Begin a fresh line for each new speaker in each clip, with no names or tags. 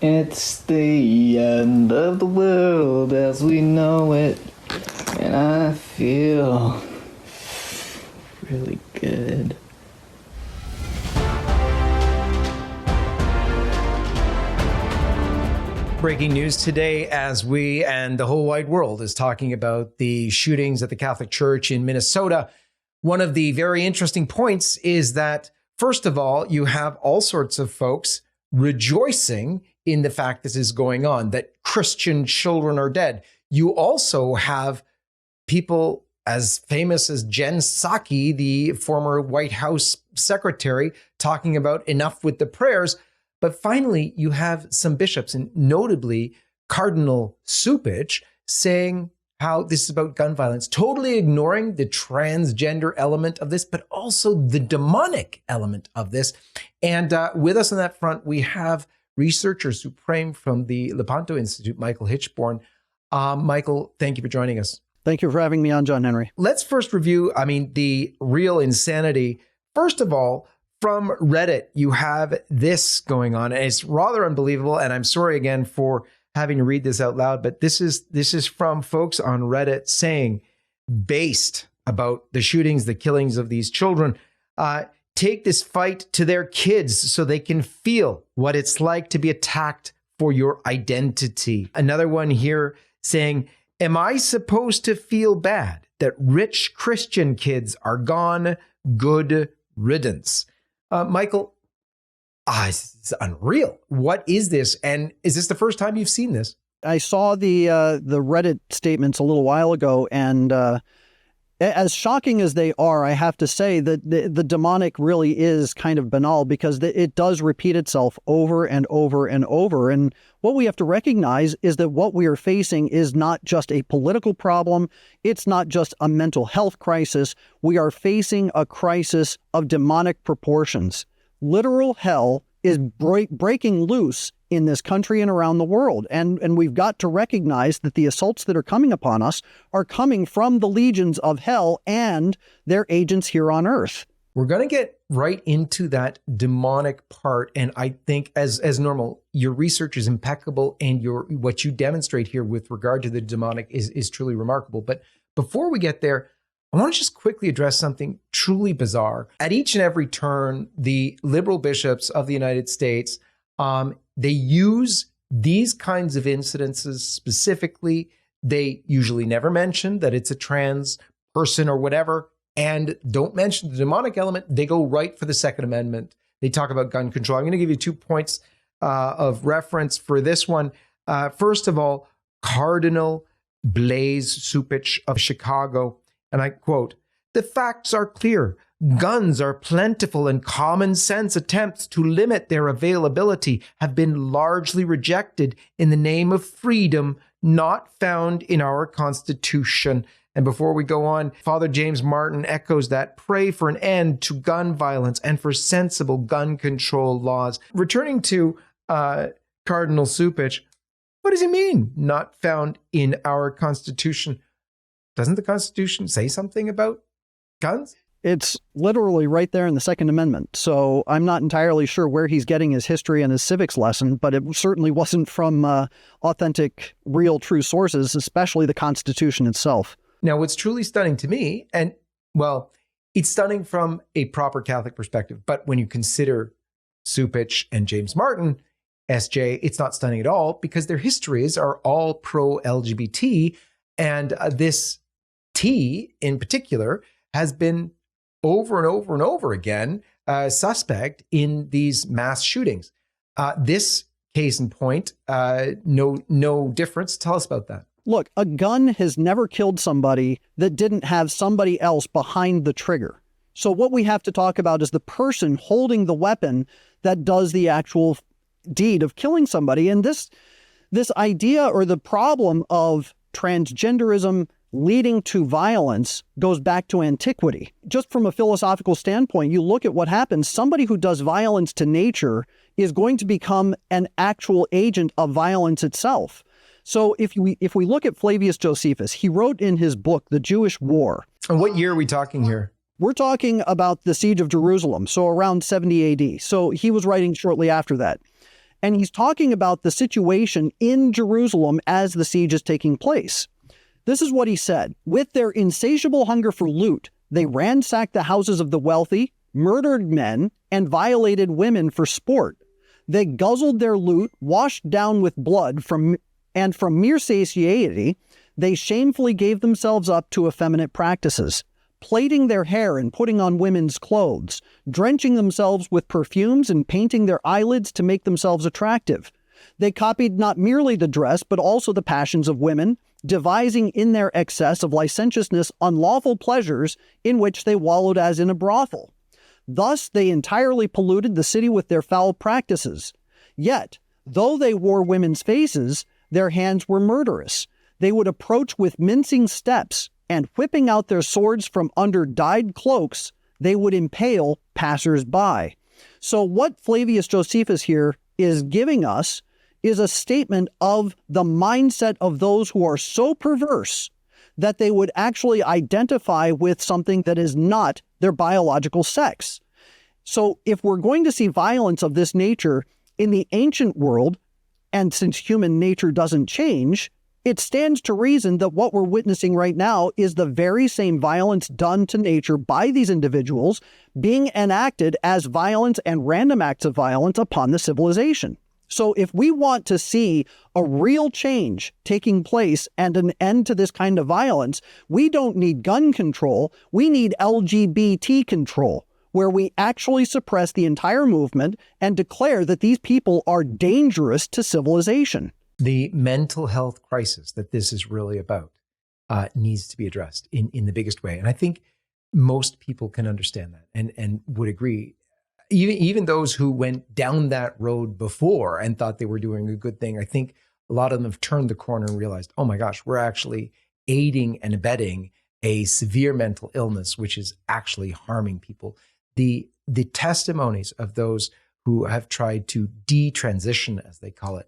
It's the end of the world as we know it, and I feel really good.
Breaking news today as we and the whole wide world is talking about the shootings at the Catholic Church in Minnesota. One of the very interesting points is that, first of all, you have all sorts of folks rejoicing in the fact this is going on, that Christian children are dead. You also have people as famous as Jen Psaki, the former White House secretary, talking about enough with the prayers. But finally, you have some bishops, and notably Cardinal Cupich, saying how this is about gun violence, totally ignoring the transgender element of this, but also the demonic element of this. And with us on that front, we have researcher supreme from the Lepanto Institute, Michael Hichborn. Michael, thank you for joining us.
Thank you for having me on, John Henry.
Let's first review, the real insanity. First of all, from Reddit, you have this going on. It's rather unbelievable, and I'm sorry again for having to read this out loud, but this is from folks on Reddit saying, based about the shootings, the killings of these children, take this fight to their kids so they can feel what it's like to be attacked for your identity. Another one here saying, am I supposed to feel bad that rich Christian kids are gone? Good riddance. Michael, it's unreal. What is this? And is this the first time you've seen this?
I saw the Reddit statements a little while ago, and as shocking as they are, I have to say that the demonic really is kind of banal, because it does repeat itself over and over and over. And what we have to recognize is that what we are facing is not just a political problem. It's not just a mental health crisis. We are facing a crisis of demonic proportions. Literal hell is breaking loose in this country and around the world. And we've got to recognize that the assaults that are coming upon us are coming from the legions of hell and their agents here on earth.
We're going to get right into that demonic part. And I think as normal, your research is impeccable, and what you demonstrate here with regard to the demonic is truly remarkable. But before we get there, I want to just quickly address something truly bizarre. At each and every turn, the liberal bishops of the United States, they use these kinds of incidences specifically. They usually never mention that it's a trans person or whatever, and don't mention the demonic element. They go right for the Second Amendment. They talk about gun control. I'm going to give you 2 points of reference for this one. First of all, Cardinal Blaise Cupich of Chicago, and I quote, "The facts are clear. Guns are plentiful, and common sense attempts to limit their availability have been largely rejected in the name of freedom not found in our Constitution." And before we go on, Father James Martin echoes that. Pray for an end to gun violence and for sensible gun control laws. Returning to Cardinal Cupich, what does he mean, not found in our Constitution? Doesn't the Constitution say something about guns?
It's literally right there in the Second Amendment. So I'm not entirely sure where he's getting his history and his civics lesson, but it certainly wasn't from authentic, real, true sources, especially the Constitution itself.
Now, what's truly stunning to me, and well, it's stunning from a proper Catholic perspective, but when you consider Cupich and James Martin, SJ, it's not stunning at all, because their histories are all pro-LGBT, and this T in particular has been over and over and over again suspect in these mass shootings. This case in point, no difference. Tell us about that.
Look, a gun has never killed somebody that didn't have somebody else behind the trigger. So what we have to talk about is the person holding the weapon that does the actual deed of killing somebody. And this idea, or the problem of transgenderism leading to violence, goes back to antiquity. Just from a philosophical standpoint, you look at what happens. Somebody who does violence to nature is going to become an actual agent of violence itself. So if we look at Flavius Josephus, he wrote in his book, The Jewish War.
And what year are we talking here?
We're talking about the siege of Jerusalem, so around 70 AD. So he was writing shortly after that. And he's talking about the situation in Jerusalem as the siege is taking place. This is what he said. With their insatiable hunger for loot, they ransacked the houses of the wealthy, murdered men, and violated women for sport. They guzzled their loot, washed down with blood, from mere satiety, they shamefully gave themselves up to effeminate practices, plaiting their hair and putting on women's clothes, drenching themselves with perfumes and painting their eyelids to make themselves attractive. They copied not merely the dress, but also the passions of women, devising in their excess of licentiousness unlawful pleasures in which they wallowed as in a brothel. Thus they entirely polluted the city with their foul practices. Yet, though they wore women's faces, their hands were murderous. They would approach with mincing steps, and whipping out their swords from under dyed cloaks, they would impale passers-by. So what Flavius Josephus here is giving us is a statement of the mindset of those who are so perverse that they would actually identify with something that is not their biological sex. So if we're going to see violence of this nature in the ancient world, and since human nature doesn't change, it stands to reason that what we're witnessing right now is the very same violence done to nature by these individuals being enacted as violence and random acts of violence upon the civilization. So if we want to see a real change taking place and an end to this kind of violence, we don't need gun control. We need LGBT control, where we actually suppress the entire movement and declare that these people are dangerous to civilization.
The mental health crisis that this is really about needs to be addressed in the biggest way. And I think most people can understand that and would agree. Even those who went down that road before and thought they were doing a good thing, I think a lot of them have turned the corner and realized, oh my gosh, we're actually aiding and abetting a severe mental illness, which is actually harming people. The testimonies of those who have tried to detransition, as they call it,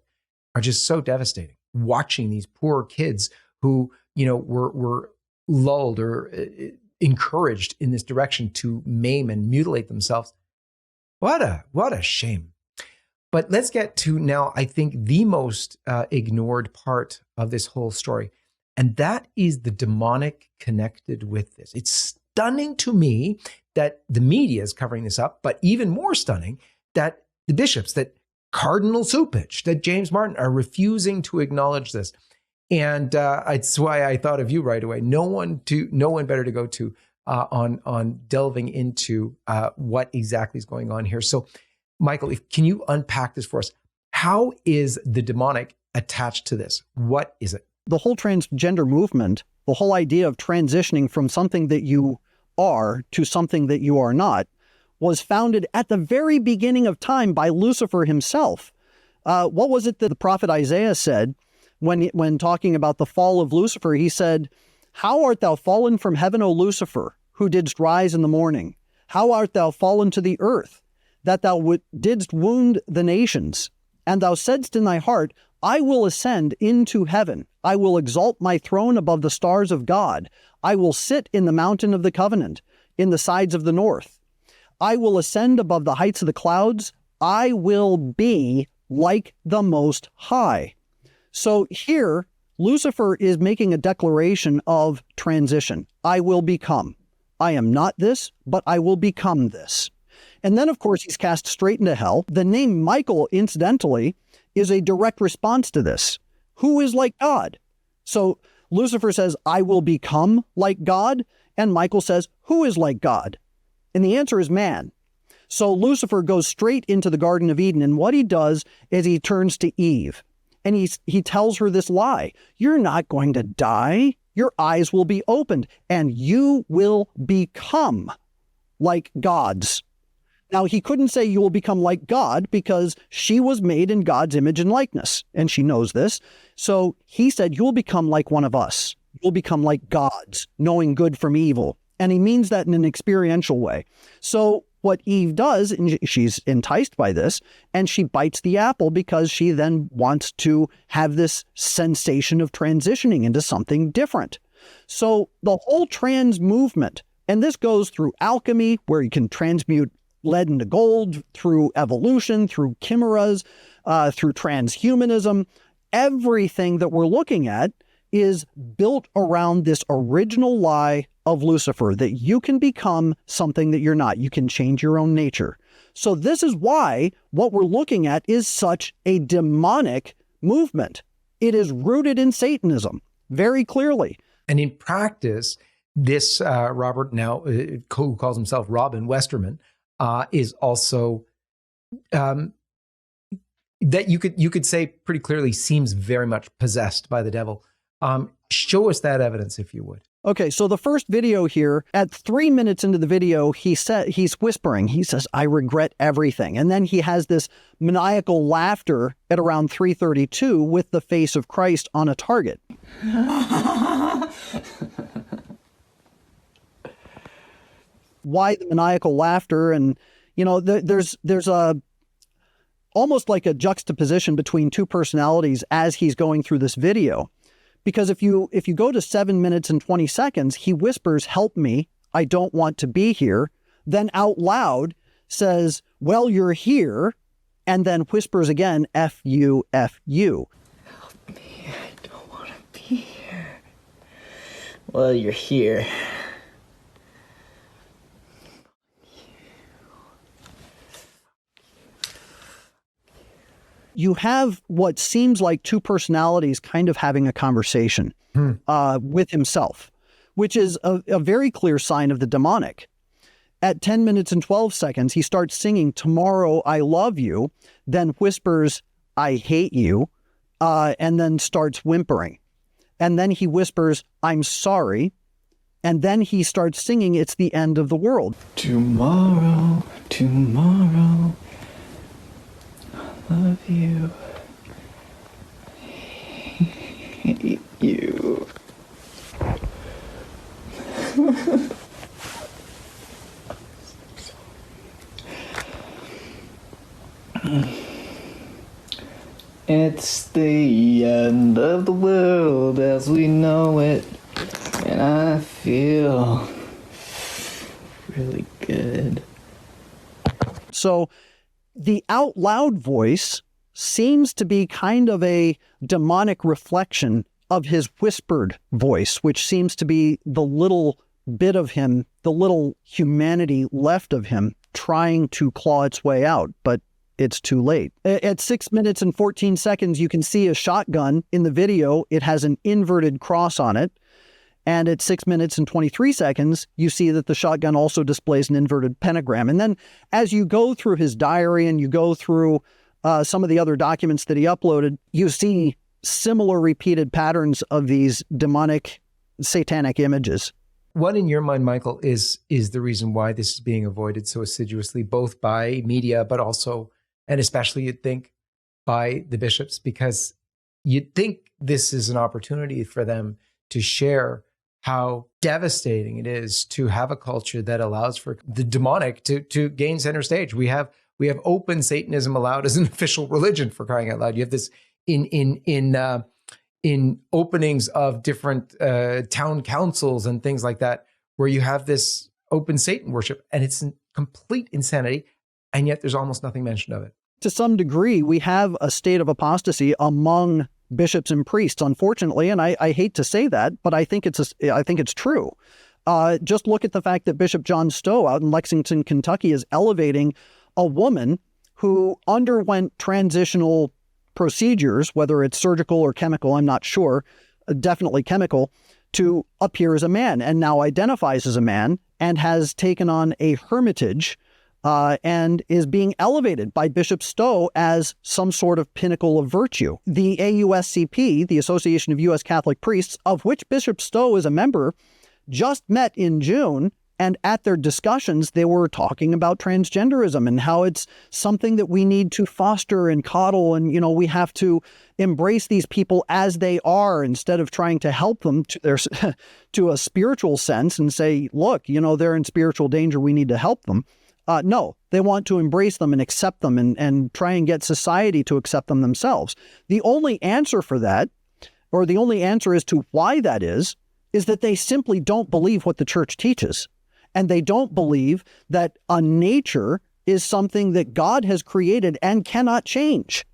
are just so devastating. Watching these poor kids who, were lulled or encouraged in this direction to maim and mutilate themselves. What a shame. But let's get to now, I think, the most ignored part of this whole story. And that is the demonic connected with this. It's stunning to me that the media is covering this up, but even more stunning that the bishops, that Cardinal Cupich, that James Martin are refusing to acknowledge this. And it's why I thought of you right away. No one better to go to on delving into what exactly is going on here. So, Michael, can you unpack this for us? How is the demonic attached to this? What is it?
The whole transgender movement, the whole idea of transitioning from something that you are to something that you are not, was founded at the very beginning of time by Lucifer himself. What was it that the prophet Isaiah said when talking about the fall of Lucifer? He said, "How art thou fallen from heaven, O Lucifer, who didst rise in the morning? How art thou fallen to the earth, that thou didst wound the nations? And thou saidst in thy heart, I will ascend into heaven. I will exalt my throne above the stars of God. I will sit in the mountain of the covenant, in the sides of the north. I will ascend above the heights of the clouds. I will be like the Most High." So here, Lucifer is making a declaration of transition. I will become. I am not this, but I will become this. And then, of course, he's cast straight into hell. The name Michael, incidentally, is a direct response to this. Who is like God? So Lucifer says, I will become like God. And Michael says, who is like God? And the answer is man. So Lucifer goes straight into the Garden of Eden. And what he does is he turns to Eve. And he tells her this lie. You're not going to die. Your eyes will be opened and you will become like gods. Now, he couldn't say you will become like God because she was made in God's image and likeness, and she knows this. So he said, you'll become like one of us. You'll become like gods, knowing good from evil. And he means that in an experiential way. So what Eve does, and she's enticed by this, and she bites the apple because she then wants to have this sensation of transitioning into something different. So the whole trans movement, and this goes through alchemy, where you can transmute lead into gold, through evolution, through chimeras, through transhumanism. Everything that we're looking at is built around this original lie of Lucifer, that you can become something that you're not. You can change your own nature. So this is why what we're looking at is such a demonic movement. It is rooted in Satanism, very clearly.
And in practice, this Robert, now who calls himself Robin Westerman, is also that you could say pretty clearly seems very much possessed by the devil. Show us that evidence, if you would.
Okay, so the first video here, at 3 minutes into the video, he's whispering. He says, "I regret everything." And then he has this maniacal laughter at around 3:32 with the face of Christ on a target. Why the maniacal laughter? And, you know, there's a almost like a juxtaposition between two personalities as he's going through this video. Because if you go to 7 minutes and 20 seconds, he whispers, "Help me, I don't want to be here." Then out loud says, "Well, you're here," and then whispers again, "F you, F you."
Help me, I don't want to be here. Well, you're here.
You have what seems like two personalities kind of having a conversation with himself, which is a very clear sign of the demonic. At 10 minutes and 12 seconds, he starts singing "Tomorrow I Love You," then whispers, "I hate you," and then starts whimpering. And then he whispers, "I'm sorry." And then he starts singing, "It's the end of the world."
Tomorrow, tomorrow, I love you. I hate you. It's the end of the world as we know it, and I feel really good.
So the out loud voice seems to be kind of a demonic reflection of his whispered voice, which seems to be the little bit of him, the little humanity left of him trying to claw its way out, but it's too late. At 6 minutes and 14 seconds, you can see a shotgun in the video. It has an inverted cross on it. And at 6 minutes and 23 seconds, you see that the shotgun also displays an inverted pentagram. And then as you go through his diary and you go through some of the other documents that he uploaded, you see similar repeated patterns of these demonic, satanic images.
What in your mind, Michael, is the reason why this is being avoided so assiduously, both by media, but also, and especially you'd think, by the bishops? Because you'd think this is an opportunity for them to share how devastating it is to have a culture that allows for the demonic to gain center stage. We have open Satanism allowed as an official religion, for crying out loud. You have this in openings of different town councils and things like that, where you have this open Satan worship, and it's complete insanity, and yet there's almost nothing mentioned of it.
To some degree, we have a state of apostasy among bishops and priests, unfortunately, and I hate to say that, but I think it's true. Just look at the fact that Bishop John Stowe out in Lexington, Kentucky, is elevating a woman who underwent transitional procedures, whether it's surgical or chemical, I'm not sure, definitely chemical, to appear as a man, and now identifies as a man and has taken on a hermitage and is being elevated by Bishop Stowe as some sort of pinnacle of virtue. The AUSCP, the Association of U.S. Catholic Priests, of which Bishop Stowe is a member, just met in June, and at their discussions, they were talking about transgenderism and how it's something that we need to foster and coddle, and, you know, we have to embrace these people as they are instead of trying to help them to their to a spiritual sense and say, look, you know, they're in spiritual danger, we need to help them. No, they want to embrace them and accept them and try and get society to accept them themselves. The only answer for that, or the only answer as to why that is that they simply don't believe what the church teaches. And they don't believe that a nature is something that God has created and cannot change.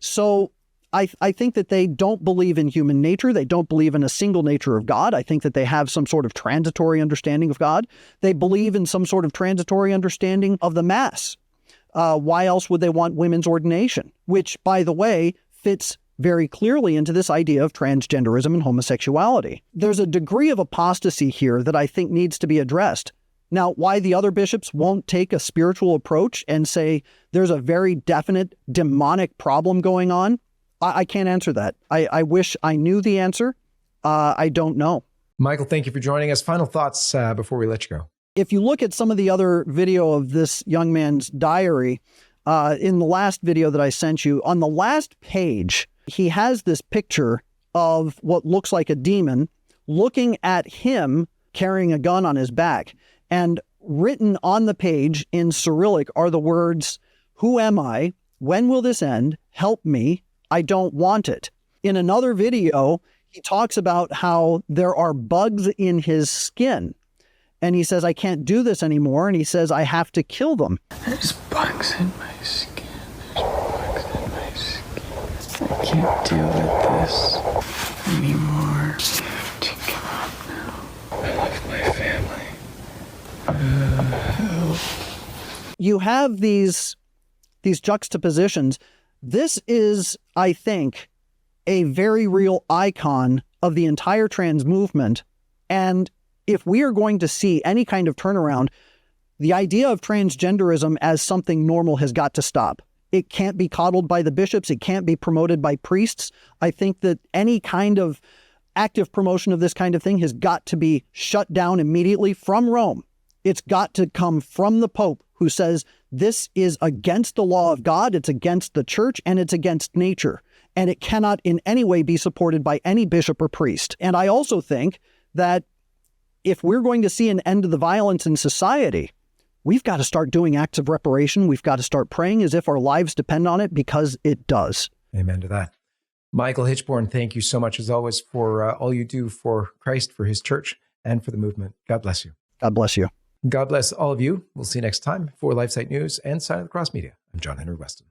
So I think that they don't believe in human nature. They don't believe in a single nature of God. I think that they have some sort of transitory understanding of God. They believe in some sort of transitory understanding of the Mass. Why else would they want women's ordination? Which, by the way, fits very clearly into this idea of transgenderism and homosexuality. There's a degree of apostasy here that I think needs to be addressed. Now, why the other bishops won't take a spiritual approach and say there's a very definite demonic problem going on, I can't answer that. I wish I knew the answer. I don't know.
Michael, thank you for joining us. Final thoughts before we let you go.
If you look at some of the other video of this young man's diary, in the last video that I sent you, on the last page, he has this picture of what looks like a demon looking at him carrying a gun on his back. And written on the page in Cyrillic are the words, "Who am I? When will this end? Help me. I don't want it." In another video, he talks about how there are bugs in his skin. And he says, "I can't do this anymore." And he says, "I have to kill them."
There's bugs in my skin. There's bugs in my skin. I can't deal with this anymore. I have to give up now. I love my family.
You have these juxtapositions. This is, I think, a very real icon of the entire trans movement. And if we are going to see any kind of turnaround, the idea of transgenderism as something normal has got to stop. It can't be coddled by the bishops. It can't be promoted by priests. I think that any kind of active promotion of this kind of thing has got to be shut down immediately from Rome. It's got to come from the Pope, who says this is against the law of God, it's against the church, and it's against nature. And it cannot in any way be supported by any bishop or priest. And I also think that if we're going to see an end to the violence in society, we've got to start doing acts of reparation. We've got to start praying as if our lives depend on it, because it does.
Amen to that. Michael Hichborn, thank you so much, as always, for all you do for Christ, for his church, and for the movement. God bless you.
God bless you.
God bless all of you. We'll see you next time for LifeSite News and Sign of the Cross Media. I'm John Henry Weston.